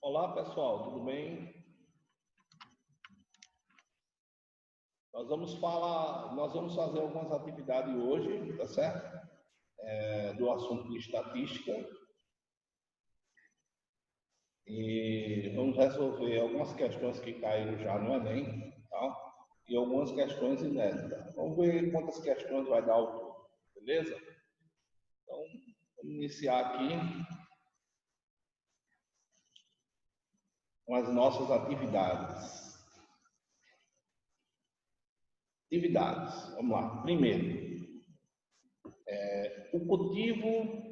Olá, pessoal, tudo bem? Nós vamos fazer algumas atividades hoje, tá certo? Do assunto de estatística. E vamos resolver algumas questões que caíram já no Enem, tá? E algumas questões inéditas. Vamos ver quantas questões vai dar ao todo, beleza? Então, vamos iniciar aqui com as nossas atividades. Vamos lá. Primeiro, o cultivo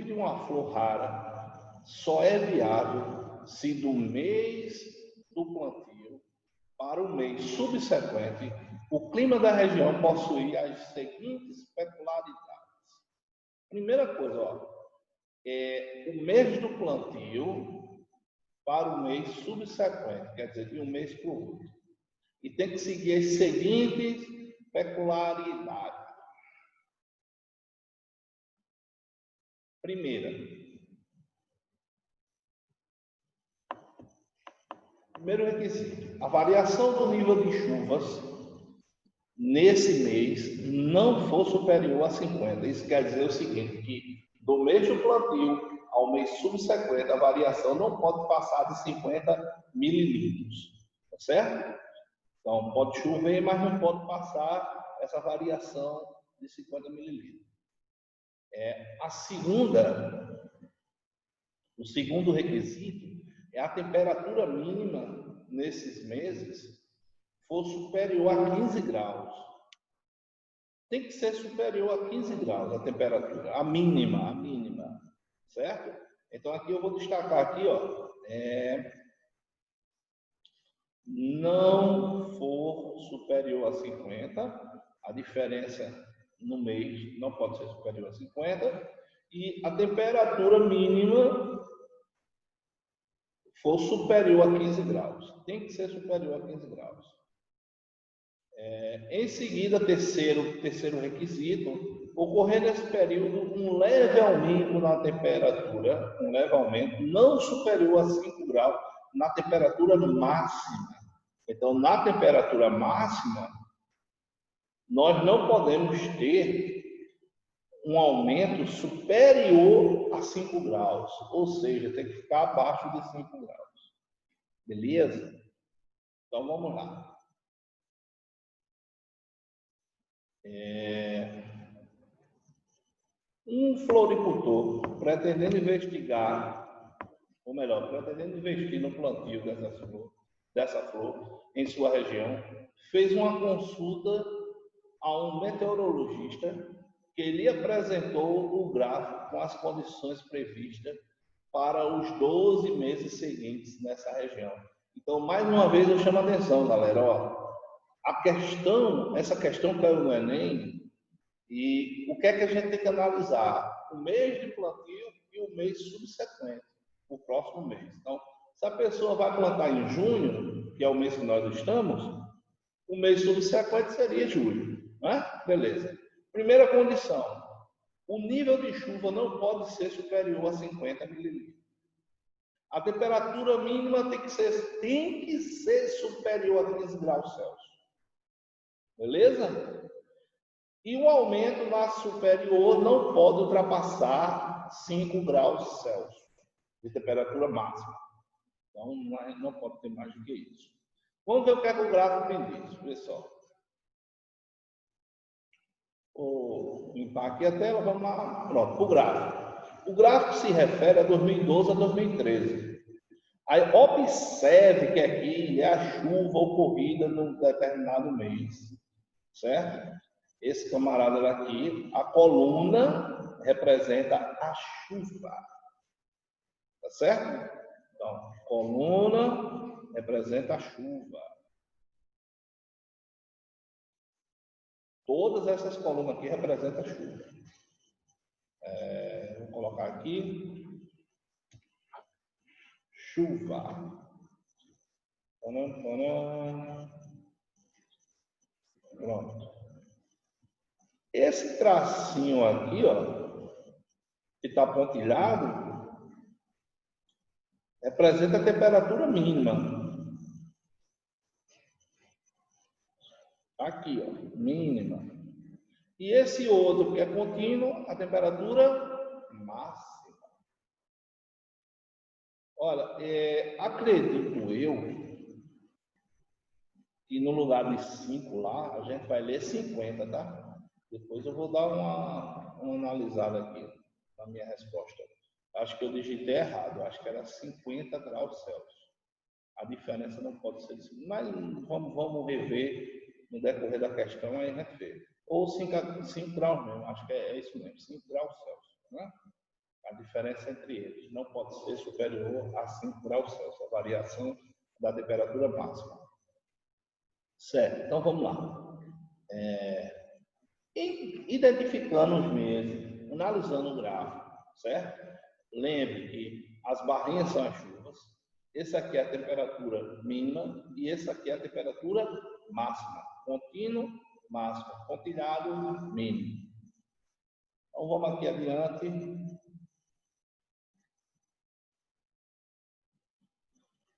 de uma flor rara só é viável se do mês do plantio para o mês subsequente o clima da região possuir as seguintes peculiaridades. Primeira coisa, o mês do plantio para o mês subsequente, quer dizer, de um mês para o outro. E tem que seguir as seguintes peculiaridades. Primeiro requisito: a variação do nível de chuvas nesse mês não for superior a 50. Isso quer dizer o seguinte, que do mês do plantio ao mês subsequente, a variação não pode passar de 50 mililitros, tá certo? Então, pode chover, mas não pode passar essa variação de 50 mililitros. O segundo requisito é a temperatura mínima nesses meses for superior a 15 graus. Tem que ser superior a 15 graus a temperatura, a mínima, certo? Então aqui eu vou destacar aqui, não for superior a 50, a diferença no mês não pode ser superior a 50, e a temperatura mínima for superior a 15 graus. Tem que ser superior a 15 graus. Em seguida, terceiro requisito, ocorrer nesse período um leve aumento na temperatura, não superior a 5 graus, na temperatura máxima. Então, na temperatura máxima, nós não podemos ter um aumento superior a 5 graus, ou seja, tem que ficar abaixo de 5 graus. Beleza? Então, vamos lá. Um floricultor pretendendo investir no plantio dessa flor em sua região, fez uma consulta a um meteorologista que lhe apresentou o gráfico com as condições previstas para os 12 meses seguintes nessa região. Então, mais uma vez, eu chamo a atenção, galera. Essa questão caiu no Enem, e o que é que a gente tem que analisar? O mês de plantio e o mês subsequente, o próximo mês. Então, se a pessoa vai plantar em junho, que é o mês que nós estamos, o mês subsequente seria julho, né? Beleza. Primeira condição: o nível de chuva não pode ser superior a 50 mililitros. A temperatura mínima tem que ser superior a 15 graus Celsius. Beleza? E o aumento na superior não pode ultrapassar 5 graus Celsius de temperatura máxima. Então, não pode ter mais do que isso. Vamos ver o que é que o gráfico me diz, pessoal. Vou limpar aqui a tela, vamos lá. Pronto, o gráfico. O gráfico se refere a 2012 a 2013. Aí, observe que aqui é a chuva ocorrida num determinado mês, certo? Esse camarada aqui, a coluna representa a chuva, tá certo? Então, coluna representa a chuva. Todas essas colunas aqui representam a chuva. Vou colocar aqui. Chuva. Pronto. Esse tracinho aqui, que está pontilhado, representa a temperatura mínima. Aqui, ó, mínima. E esse outro que é contínuo, a temperatura máxima. Olha, acredito eu que no lugar de 5 lá, a gente vai ler 50, tá? Depois eu vou dar uma analisada aqui na minha resposta. Acho que eu digitei errado, acho que era 50 graus Celsius. A diferença não pode ser isso, mas vamos rever no decorrer da questão, aí a gente vê. Ou 5 graus mesmo, acho que é isso mesmo, 5 graus Celsius, né? A diferença entre eles não pode ser superior a 5 graus Celsius, a variação da temperatura máxima. Certo, então vamos lá. Identificando os meses, analisando o gráfico, certo? Lembre que as barrinhas são as chuvas, esse aqui é a temperatura mínima e esse aqui é a temperatura máxima. Contínuo, máximo. Pontilhado, mínimo. Então vamos aqui adiante.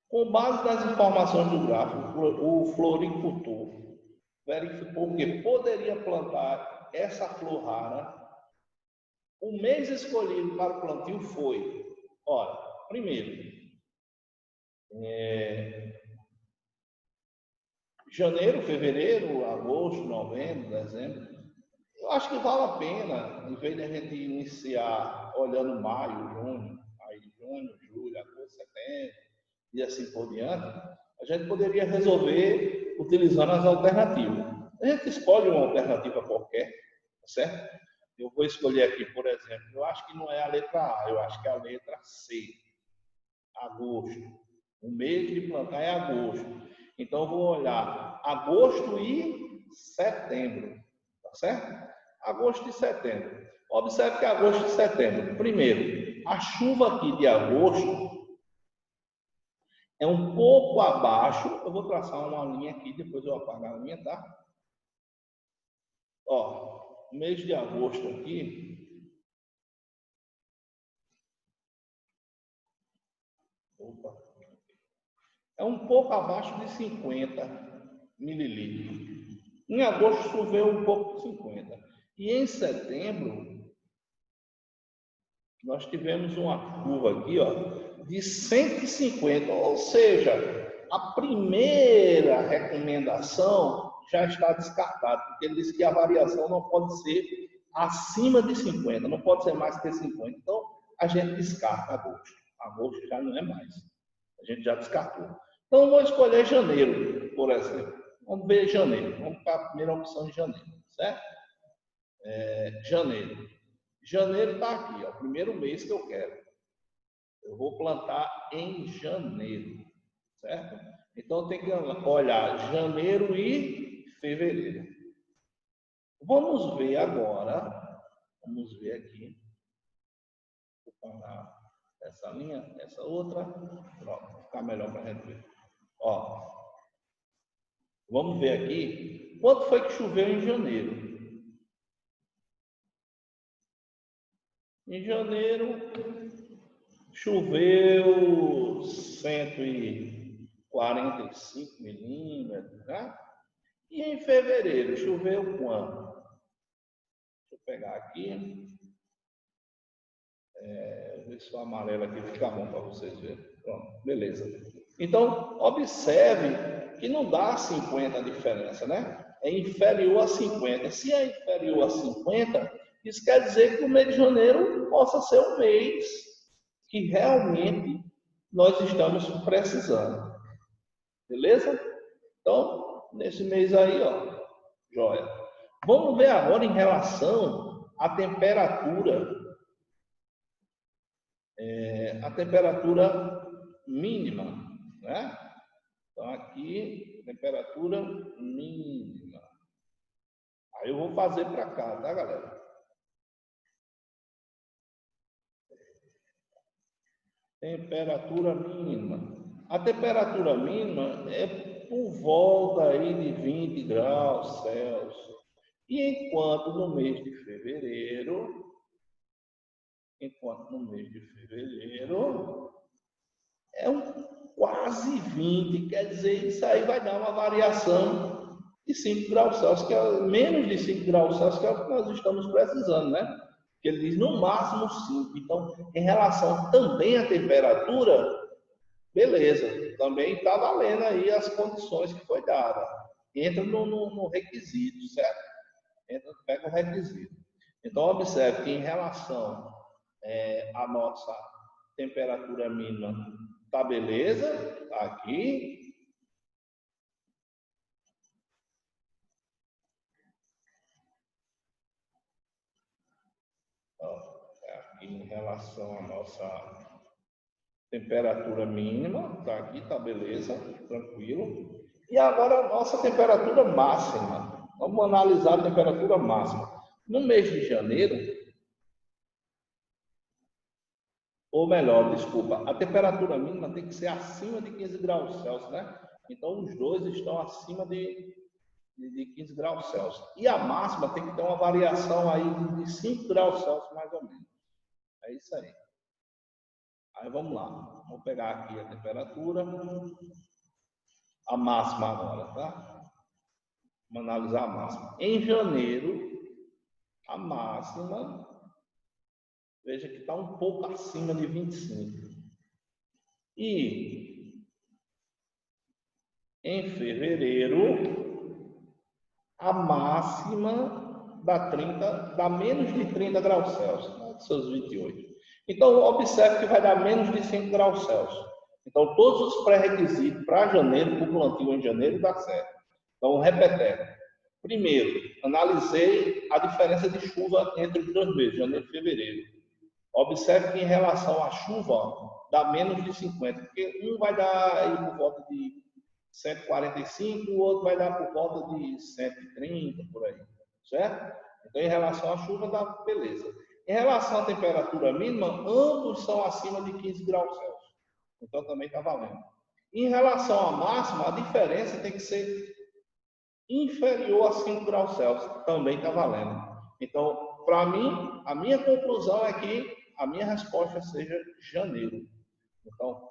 Com base nas informações do gráfico, o floricultor verificou que poderia plantar essa flor rara. O mês escolhido para o plantio foi, olha, primeiro, janeiro, fevereiro, agosto, novembro, dezembro. Eu acho que vale a pena, em vez de a gente iniciar olhando maio, junho, aí junho, julho, agosto, setembro, e assim por diante, a gente poderia resolver utilizando as alternativas. A gente escolhe uma alternativa qualquer, certo? Eu vou escolher aqui, por exemplo, eu acho que não é a letra A, eu acho que é a letra C, agosto. O mês de plantar é agosto. Então, eu vou olhar agosto e setembro, tá certo? Agosto e setembro. Observe que agosto e setembro, primeiro, a chuva aqui de agosto é um pouco abaixo, eu vou traçar uma linha aqui, depois eu apagar a linha, tá? Ó, mês de agosto aqui, opa, é um pouco abaixo de 50 mililitros. Em agosto choveu um pouco de 50. E em setembro, nós tivemos uma curva aqui, ó, de 150, ou seja, a primeira recomendação já está descartada, porque ele disse que a variação não pode ser acima de 50, não pode ser mais que 50. Então, a gente descarta agosto. Agosto já não é mais. A gente já descartou. Então, vou escolher janeiro, por exemplo. Vamos ver janeiro. Vamos para a primeira opção de janeiro, certo? Janeiro. Janeiro está aqui, ó, o primeiro mês que eu quero. Eu vou plantar em janeiro, certo? Então, eu tenho que olhar janeiro e fevereiro. Vamos ver agora, vamos ver aqui. Vou parar essa linha, essa outra. Pronto, vai ficar melhor para a gente ver. Ó, vamos ver aqui. Quanto foi que choveu em janeiro? Em janeiro, choveu 145 milímetros, né? E em fevereiro, choveu quanto? Deixa eu pegar aqui. Ver se o amarelo aqui fica bom para vocês verem. Pronto, beleza. Então, observe que não dá 50 a diferença, né? É inferior a 50. Se é inferior a 50, isso quer dizer que o mês de janeiro possa ser um mês que realmente nós estamos precisando. Beleza? Então, nesse mês aí, ó, joia. Vamos ver agora em relação à temperatura. A temperatura mínima, né? Então, aqui, temperatura mínima. Aí eu vou fazer para cá, tá, galera? Temperatura mínima. A temperatura mínima é por volta aí de 20 graus Celsius. E enquanto no mês de fevereiro, é quase 20, quer dizer, isso aí vai dar uma variação de 5 graus Celsius, que é menos de 5 graus Celsius, que é o que nós estamos precisando, né? Que ele diz no máximo 5. Então, em relação também à temperatura, beleza, também está valendo aí as condições que foi dada. Entra no requisito, certo? Entra, pega o requisito. Então, observe que em relação à nossa temperatura mínima, tá beleza? Tá aqui. Aqui em relação à nossa temperatura mínima, tá aqui, tá beleza, tranquilo. E agora a nossa temperatura máxima. Vamos analisar a temperatura máxima. No mês de janeiro, ou melhor, desculpa, a temperatura mínima tem que ser acima de 15 graus Celsius, né? Então os dois estão acima de 15 graus Celsius. E a máxima tem que ter uma variação aí de 5 graus Celsius, mais ou menos. É isso aí. Aí vamos lá. Vou pegar aqui a temperatura, a máxima agora, tá? Vamos analisar a máxima. Em janeiro, a máxima, veja que está um pouco acima de 25. E em fevereiro, a máxima dá menos de 30 graus Celsius, né, de seus 28. Então, observe que vai dar menos de 5 graus Celsius. Então, todos os pré-requisitos para janeiro, para o plantio em janeiro, dá certo. Então, repetindo. Primeiro, analisei a diferença de chuva entre os dois meses, janeiro e fevereiro. Observe que em relação à chuva, dá menos de 50, porque um vai dar aí por volta de 145, o outro vai dar por volta de 130, por aí, certo? Então, em relação à chuva, dá beleza. Em relação à temperatura mínima, ambos são acima de 15 graus Celsius. Então, também está valendo. Em relação à máxima, a diferença tem que ser inferior a 5 graus Celsius. Também está valendo. Então, para mim, a minha conclusão é que a minha resposta seja janeiro. Então,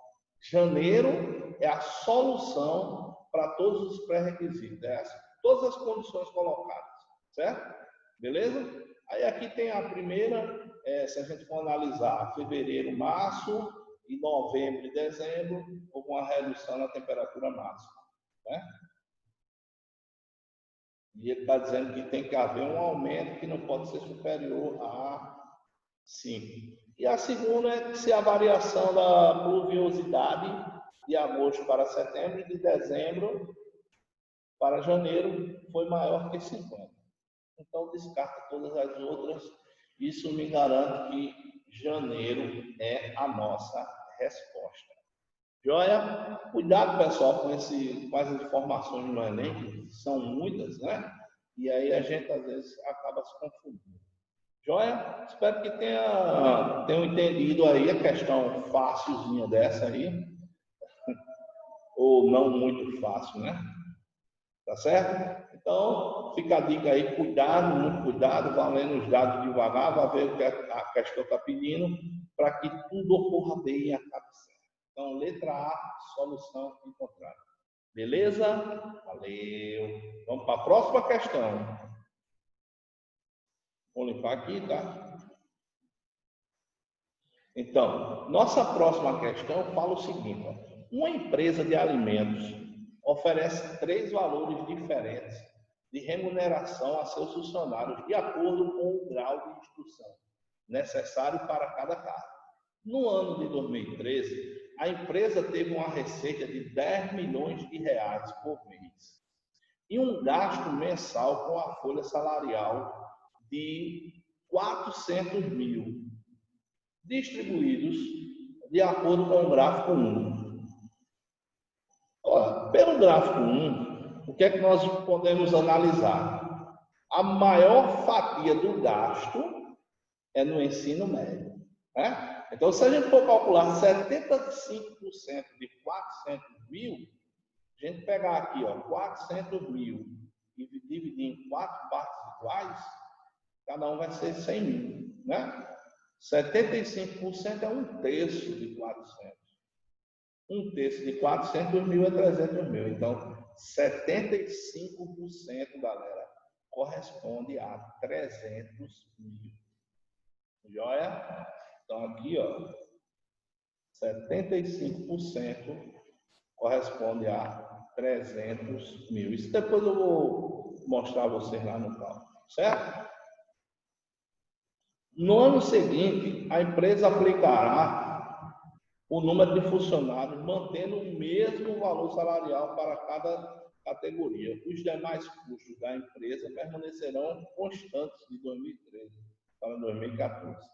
janeiro é a solução para todos os pré-requisitos, todas as condições colocadas, certo? Beleza? Aí aqui tem a primeira, se a gente for analisar fevereiro, março, e novembro e dezembro, houve uma redução na temperatura máxima, né? E ele está dizendo que tem que haver um aumento que não pode ser superior a 5. E a segunda é se a variação da pluviosidade de agosto para setembro e de dezembro para janeiro foi maior que 50. Então, descarta todas as outras. Isso me garante que janeiro é a nossa resposta. Joia? Cuidado, pessoal, com essas informações no Enem, que são muitas, né? E aí a gente, às vezes, acaba se confundindo. Joia? Espero que tenham entendido aí a questão facilzinha dessa aí, ou não muito fácil, né? Tá certo? Então, fica a dica aí, cuidado, muito cuidado, valendo os dados devagar, vai ver o que a questão está pedindo, para que tudo ocorra bem e acabe certo. Então, letra A, solução encontrada. Beleza? Valeu. Vamos para a próxima questão. Vou limpar aqui, tá? Então, nossa próxima questão fala o seguinte: ó, uma empresa de alimentos oferece 3 valores diferentes de remuneração a seus funcionários de acordo com o grau de instrução necessário para cada cargo. No ano de 2013, a empresa teve uma receita de 10 milhões de reais por mês e um gasto mensal com a folha salarial de 400 mil, distribuídos de acordo com o gráfico 1. Olha, pelo gráfico 1, o que é que nós podemos analisar? A maior fatia do gasto é no ensino médio, né? Então, se a gente for calcular 75% de 400 mil, a gente pegar aqui, ó, 400 mil e dividir em 4 partes iguais, cada um vai ser 100 mil, né? 75% é 1/3 de 400. Um terço de 400 mil é 300 mil. Então, 75%, galera, corresponde a 300 mil. Joia? Então, aqui, ó, 75% corresponde a 300 mil. Isso depois eu vou mostrar a vocês lá no cálculo, certo? No ano seguinte, a empresa aplicará o número de funcionários, mantendo o mesmo valor salarial para cada categoria. Os demais custos da empresa permanecerão constantes de 2013 para 2014.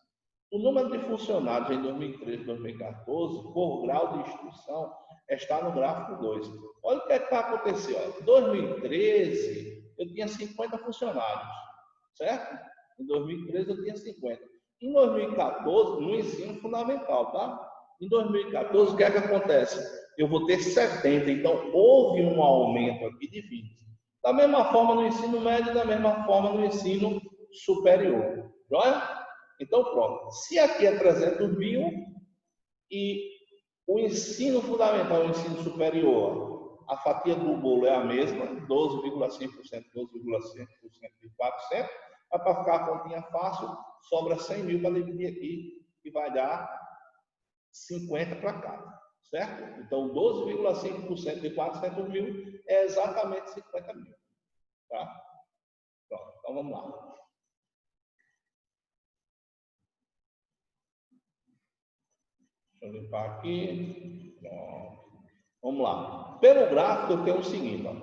O número de funcionários em 2013 e 2014, por grau de instrução, está no gráfico 2. Olha o que está acontecendo. Em 2013, eu tinha 50 funcionários, certo? Em 2013, eu tinha 50. Em 2014, no ensino fundamental, tá? Em 2014, o que é que acontece? Eu vou ter 70, então houve um aumento aqui de 20. Da mesma forma no ensino médio, da mesma forma no ensino superior. Olha? Então, pronto. Se aqui é 300 mil e o ensino fundamental e o ensino superior, a fatia do bolo é a mesma, 12,5%, 12,5% de 400, mas para ficar a continha fácil, sobra 100 mil para dividir aqui, que vai dar 50 para cada, certo? Então, 12,5% de 400 mil é exatamente 50 mil, tá? Pronto, então vamos lá. Deixa eu limpar aqui. Pronto. Vamos lá. Pelo gráfico, eu tenho o seguinte, ó.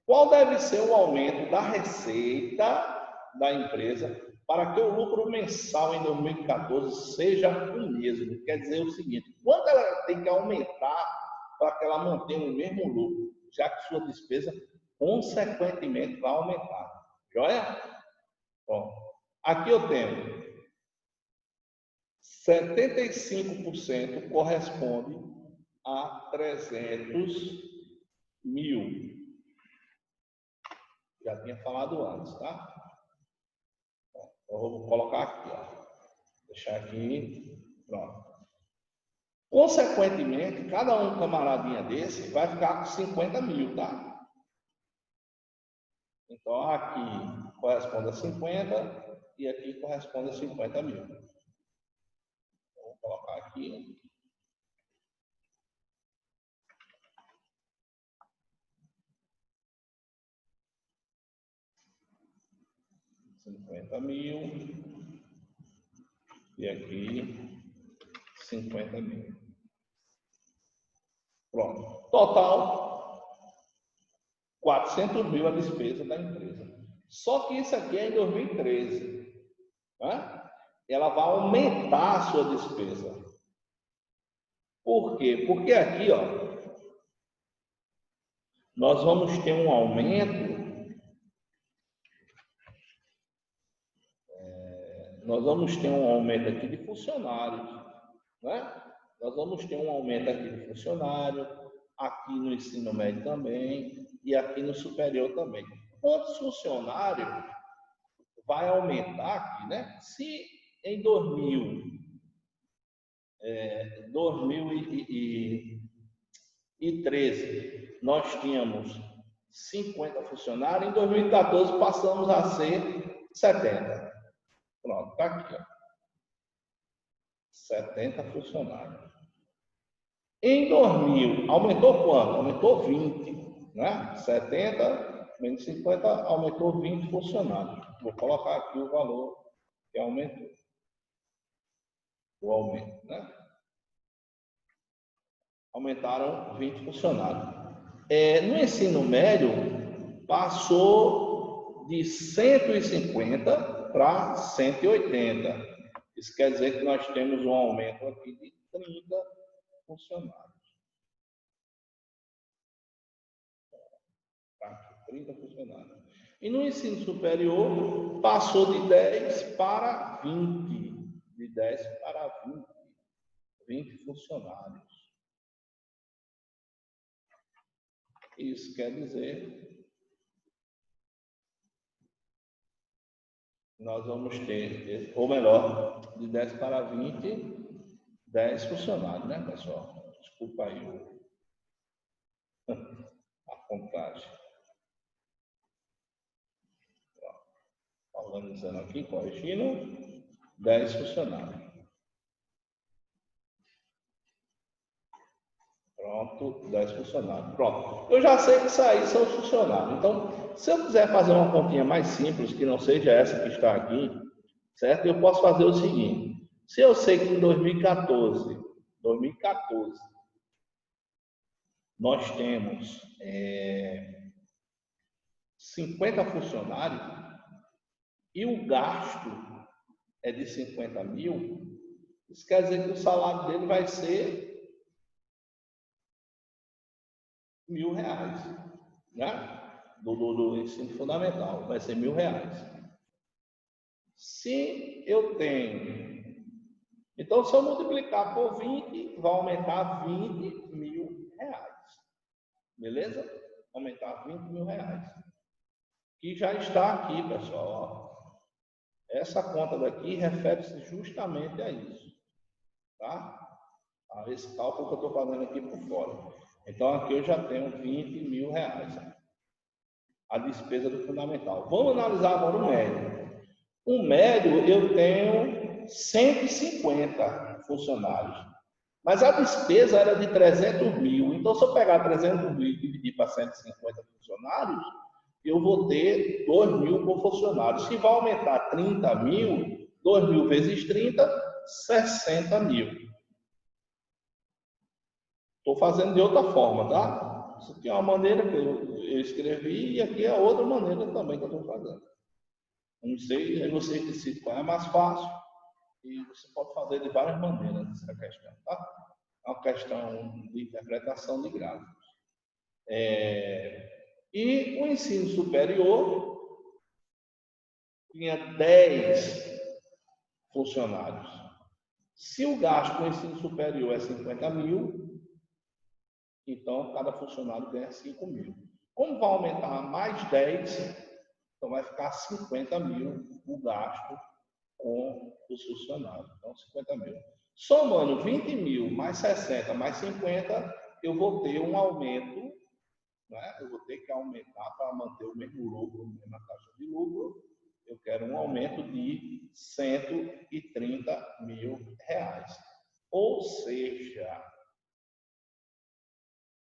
Qual deve ser o aumento da receita da empresa para que o lucro mensal em 2014 seja o mesmo? Quer dizer o seguinte, quanto ela tem que aumentar para que ela mantenha o mesmo lucro, já que sua despesa, consequentemente, vai aumentar. Joia? Bom, aqui eu tenho 75% corresponde a 300 mil. Já tinha falado antes, tá? Bom, eu vou colocar aqui, ó. Deixar aqui, pronto. Consequentemente, cada um camaradinha desse vai ficar com 50 mil, tá? Então, aqui corresponde a 50 e aqui corresponde a 50 mil. Vou colocar aqui. $50.000 e aqui 50 mil. Pronto. Total, 400 mil a despesa da empresa. Só que isso aqui é em 2013. Né? Ela vai aumentar a sua despesa. Por quê? Porque aqui, ó, nós vamos ter um aumento. Nós vamos ter um aumento aqui de funcionários. Né? Nós vamos ter um aumento aqui de funcionário, aqui no ensino médio também, e aqui no superior também. Quantos funcionários vai aumentar aqui, né? Se em 2013 nós tínhamos 50 funcionários, em 2014 passamos a ser 70. Pronto, tá aqui, ó. 70 funcionários. Em 2000, aumentou quanto? Aumentou 20, né? 70 menos 50, aumentou 20 funcionários. Vou colocar aqui o valor que aumentou. O aumento, né? Aumentaram 20 funcionários. No ensino médio, passou de 150 para 180. Isso quer dizer que nós temos um aumento aqui de 30 funcionários. 30 funcionários. E no ensino superior, passou de 10 para 20. De 10 para 20. 20 funcionários. Isso quer dizer nós vamos ter, ou melhor, de 10 para 20, 10 funcionários, né, pessoal? Desculpa aí a contagem. Organizando aqui, corrigindo, 10 funcionários. Pronto, 10 funcionários. Pronto. Eu já sei que isso aí são os funcionários. Então, se eu quiser fazer uma continha mais simples, que não seja essa que está aqui, certo? Eu posso fazer o seguinte. Se eu sei que em 2014, nós temos 50 funcionários e o gasto é de 50 mil, isso quer dizer que o salário dele vai ser R$1.000, né? Do ensino fundamental, vai ser R$1.000. Se eu tenho... Então, se eu multiplicar por 20, vai aumentar R$20.000. Beleza? Aumentar R$20.000. Que já está aqui, pessoal. Ó. Essa conta daqui refere-se justamente a isso. Tá? A esse cálculo que eu estou fazendo aqui por fora. Então, aqui eu já tenho R$20.000. A despesa do fundamental. Vamos analisar agora o médio. O médio, eu tenho 150 funcionários. Mas a despesa era de 300 mil. Então, se eu pegar 300 mil e dividir para 150 funcionários, eu vou ter 2.000 por funcionário. Se vai aumentar 30 mil, 2.000 vezes 30, 60 mil. Estou fazendo de outra forma, tá? Isso aqui é uma maneira que eu escrevi e aqui é outra maneira também que eu estou fazendo. Não sei, aí você decide qual é mais fácil e você pode fazer de várias maneiras essa questão, tá? É uma questão de interpretação de gráficos. E o ensino superior tinha 10 funcionários. Se o gasto com o ensino superior é 50 mil, então cada funcionário ganha 5 mil. Como vai aumentar mais 10, então vai ficar 50 mil o gasto com os funcionários. Então, 50 mil. Somando 20 mil mais 60 mais 50, eu vou ter um aumento, né? Eu vou ter que aumentar para manter o mesmo lucro, a mesma taxa de lucro. Eu quero um aumento de 130 mil reais. Ou seja,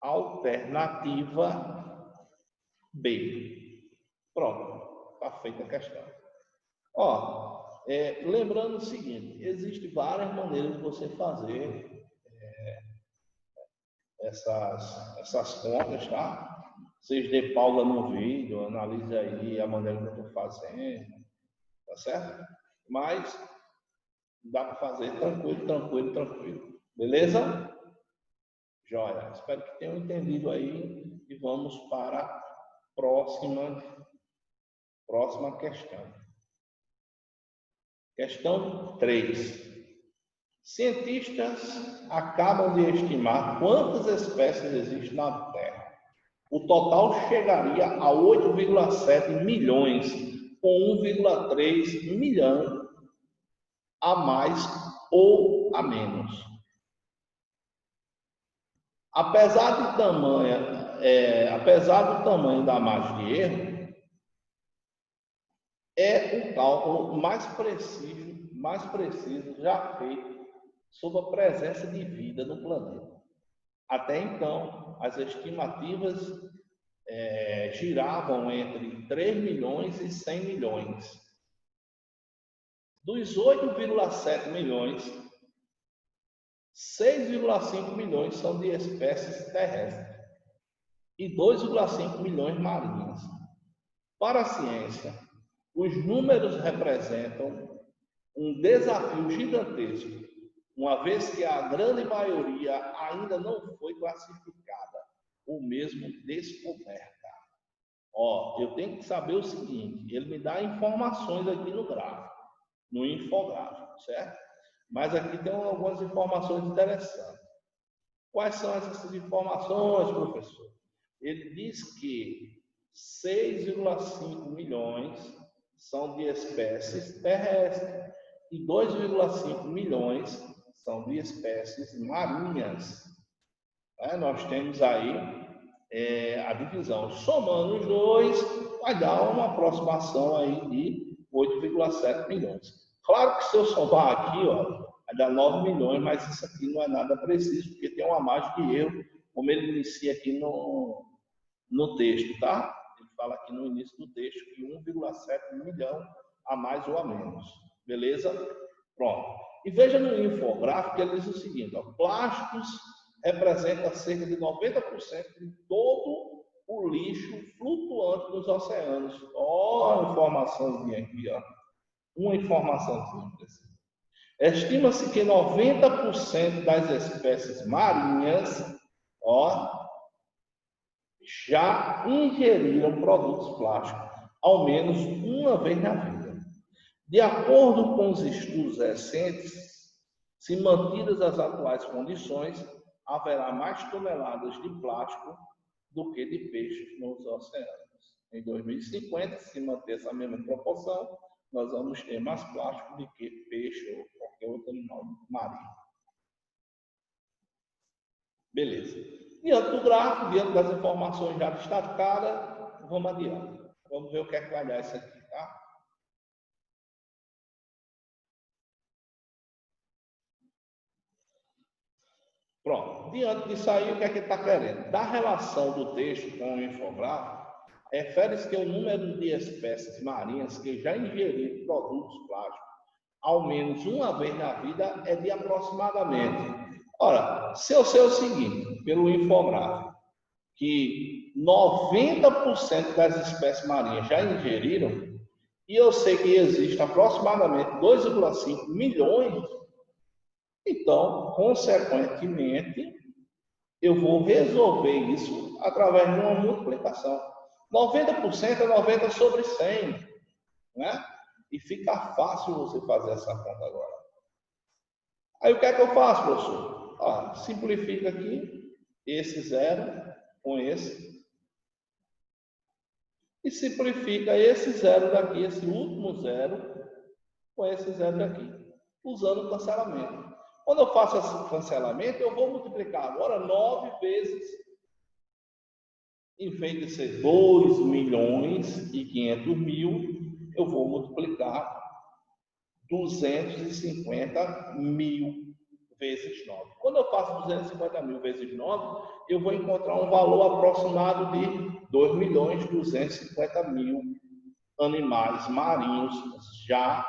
alternativa B. Pronto, está feita a questão. Ó, lembrando o seguinte, existem várias maneiras de você fazer essas contas, tá? Vocês dê pausa no vídeo, analise aí a maneira que eu estou fazendo, tá certo? Mas dá para fazer tranquilo. Beleza? Joia. Espero que tenham entendido aí e vamos para a próxima questão. Questão 3. Cientistas acabam de estimar quantas espécies existem na Terra. O total chegaria a 8,7 milhões, com 1,3 milhão a mais ou a menos. Apesar do tamanho da margem de erro, é o cálculo mais preciso já feito sobre a presença de vida no planeta. Até então, as estimativas giravam entre 3 milhões e 100 milhões. Dos 8,7 milhões, 6,5 milhões são de espécies terrestres e 2,5 milhões marinhas. Para a ciência, os números representam um desafio gigantesco, uma vez que a grande maioria ainda não foi classificada ou mesmo descoberta. Ó, eu tenho que saber o seguinte, ele me dá informações aqui no gráfico, no infográfico, certo? Mas aqui tem algumas informações interessantes. Quais são essas informações, professor? Ele diz que 6,5 milhões são de espécies terrestres e 2,5 milhões são de espécies marinhas. né? Nós temos aí a divisão. Somando os dois, vai dar uma aproximação aí de 8,7 milhões. Claro que se eu somar aqui, ó, vai dar 9 milhões, mas isso aqui não é nada preciso, porque tem uma margem de erro, como ele inicia aqui no texto, tá? Ele fala aqui no início do texto que 1,7 milhão a mais ou a menos. Beleza? Pronto. E veja no infográfico que ele diz o seguinte, ó, plásticos representa cerca de 90% de todo o lixo flutuante nos oceanos. Ó, a informaçãozinha aqui, ó. Uma informaçãozinha. Estima-se que 90% das espécies marinhas, ó, já ingeriram produtos plásticos, ao menos uma vez na vida. De acordo com os estudos recentes, se mantidas as atuais condições, haverá mais toneladas de plástico do que de peixes nos oceanos. Em 2050, se manter essa mesma proporção, nós vamos ter mais plástico do que peixe ou qualquer outro animal marinho. Beleza. Diante do gráfico, diante das informações já destacadas, vamos adiante. Vamos ver o que é que vai dar isso aqui, tá? Pronto. Diante disso aí, o que é que ele está querendo? Da relação do texto com o infográfico, refere-se que o número de espécies marinhas que já ingeriram produtos plásticos, ao menos uma vez na vida, é de aproximadamente. Ora, se eu sei o seguinte, pelo infográfico, que 90% das espécies marinhas já ingeriram, e eu sei que existe aproximadamente 2,5 milhões, então, consequentemente, eu vou resolver isso através de uma multiplicação. 90% é 90 sobre 100, né? E fica fácil você fazer essa conta agora. Aí o que é que eu faço, professor? Ó, simplifica aqui, esse zero com esse. E simplifica esse zero daqui, esse último zero, com esse zero daqui, usando o cancelamento. Quando eu faço esse cancelamento, eu vou multiplicar agora 9 vezes, em vez de ser 2 milhões e 500 mil, eu vou multiplicar 250 mil vezes 9. Quando eu faço 250 mil vezes 9, eu vou encontrar um valor aproximado de 2 milhões e 250 mil animais marinhos já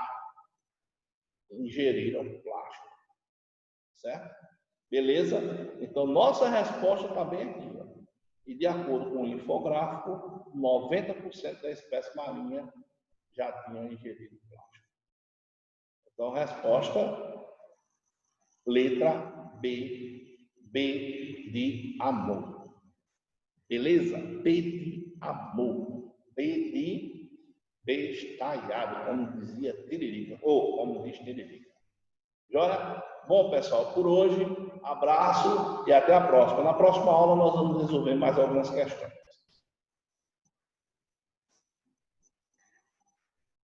ingeriram plástico. Certo? Beleza? Então, nossa resposta está bem aqui. Ó. E de acordo com o infográfico, 90% da espécie marinha já tinham ingerido plástico. Então, resposta, letra B, B de amor. Beleza? B de amor. B de bestalhado, como dizia Tiririca, ou como diz Tiririca. Joia? Bom, pessoal, por hoje, abraço e até a próxima. Na próxima aula nós vamos resolver mais algumas questões.